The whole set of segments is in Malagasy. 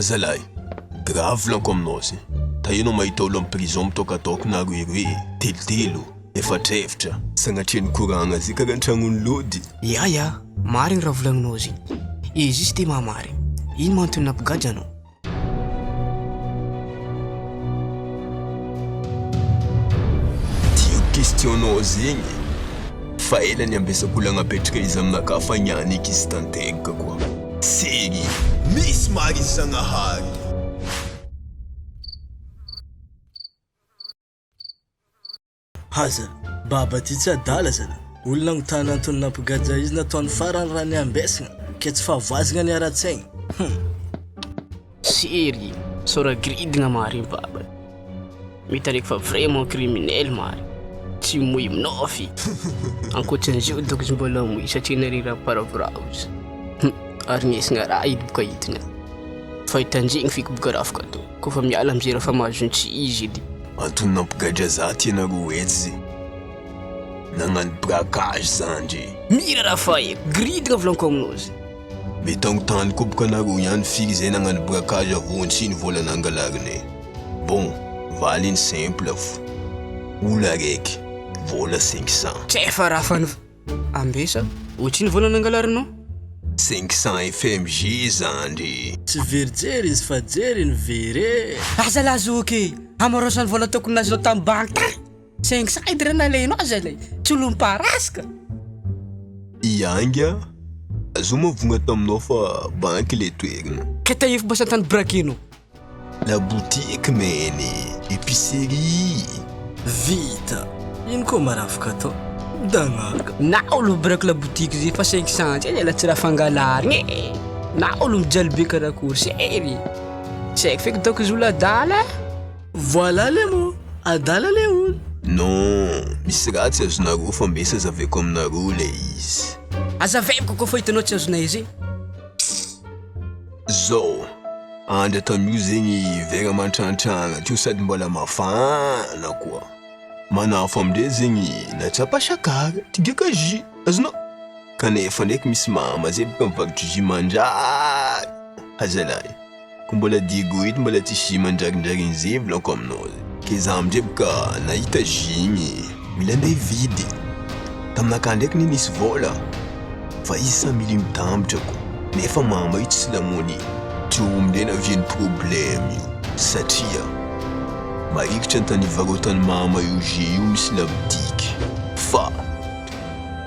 Zalahy, grave lanko aminao se. Tahinao mahita olo amin'ny prison mitokatoko na roeroe, telotelo, efatrefatra, sagnatria ny koragna zay karaha an-tragnon'ny lody. Ya, marigny raha volagninao zay. Izy sy tena marigny. Ino mantony nampigady anao? Tio questionao zegny. Fa ela ny ambesako olo agnapetraka izy aminaka fa niany eky izy tantegaka koa. Seri, misy mary izy Zagnahary. Haza, baba ty tsy adala zala. Olona agnotany antony nampigadra izy nataony farany raha niambesagna, ke tsy fahavoazagna ny ara-tsaigny. Sérieux, sora gridina marigny baba. Mitaraiky fa vraiment criminel marigny. Tsy moy aminao fi. Ankoatran'izay doko izy mbola moy satria nare raha paravoravo izy. Arignesagna raha idy boka hitigna. Fa hitanjegny fiky boka raha afaka atao. Kofa miala amizay raha fa mahazontsy izy edy. Antony nampigadra za tianareo eto zay. Nagnano braquage zandry. Mira raha fa eko, gridina volanko aminao zay. Mety agnontany koa boka nareo ihany firy zay nagnano braquage avontsy ny vola nangalarinay. Bon, valiny simple fo. Olo araiky, vola 500. Tsefa raha fa ambesa, ohatriny vola nangalarinao? 500 FMJ zandry. Tsy verijery izy fa jery ny vere. Aza lazoky, amarosany vola tokony nazy tamin'ny banky tany. 500 edy raha nalainao zalay, tsy olo miparaska. Ianga, azo mavogna taminao fa banky le toerana. Ka taifo basa tany brakenao. La boutique meny, épicerie. Vita, ino koa marafaka atao? Danaga. Na olo braque la boutique zay fa 500 zay la tsy raha fangalarigny. Na olo mijaly be karakory sery. Tsy haiko feky doko izy olo adala. Voilà le mot, adala le olo. Non, misy raha tsy azonareo fa mbesa azaveko aminareo le izy. Azaveko koa fa hitanao tsy azonay izy. Zao, andra tamio zegny vera mantrantragna tio sady mbola mafana koa. Manafo amindray zegny natsapa sakara, tigaka jus, azonao. Kanefa ndraiky misy mama zay boka mivagitry jus mandrary. Azalahy, ko mbola diego ito mbola ty jus mandrarindrariny zay volanko aminao zay. Ke za amindray boka nahita jus igny, mila andeha hividy. Taminaka ndraiky ny nisy vola, fa izy 100 000 mitambatra koa. Nefa mama io tsy lamony. Tio amindray naviany problème io, satria marikitra antany varotany mama io jus io misy laboutique. Fa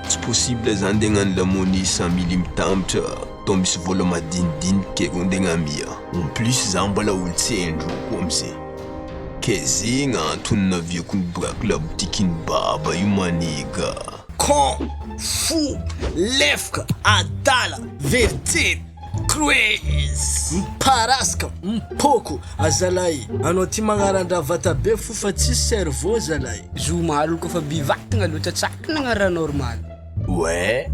tsy possible zany nde hagnano lamony 100 000 mitambatra to misy vola madinidiniky kero nde ngamia. En plus za mbola olo tsendro koa amizay. Ke zegny antony naviako ny braque laboutique ny baba io maniga. Con, fou, lefka, adala, veritery, cruise, mparaska, mpoko, azalay. Anao ty magnaran-draha vata be fo fa tsisy cerveau zalay. Zomalo koa fa bivatagna loatra tsakina agnara normal. Ouais.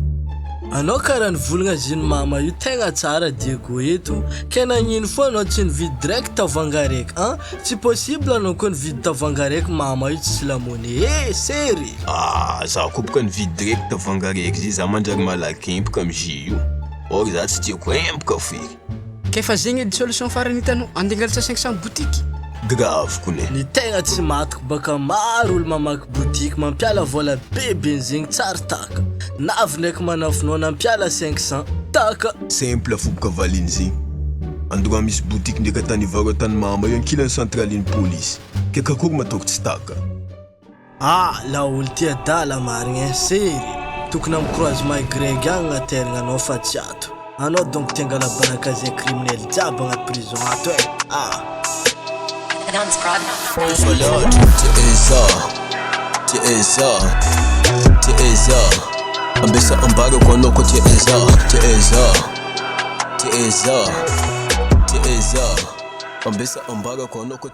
Anao karaha nivolagna ziny mama io tegna tsara Diego eto. Ke nagnino foa anao tsy nividy direct tavoanga raiky, hein? Tsy possible anao koa nividy tavoanga raiky mama io tsy lamony. Sery. Za koa boka nividy direct tavoanga raiky zay za mandrary malaky empoka amy jus io. Or za tsy tiako empoka feky. Kefa zegny edy solution farany hitanao, andengalatsa 500 boutique. Grave kone. Ny tegna tsy matiko baka maro olo mamaky boutique mampiala vola bebe zegny tsara taka. Navy ndraiky manafinao nampiala 500 taka. Simple fo boka valiny zegny. Androa misy boutique ndraika tany varotany mama io ankilany centraline police. Ke kakory matoko tsy taka. La olo ty adala marigny sery. Tokony amicroise maigreg agny agnaterigna anao fa tsy ato. Anao donc ty angalabanaka zay criminel jiaby agnaty prison ato Ambesa ambarako anao koa ambesa ambarako anao koa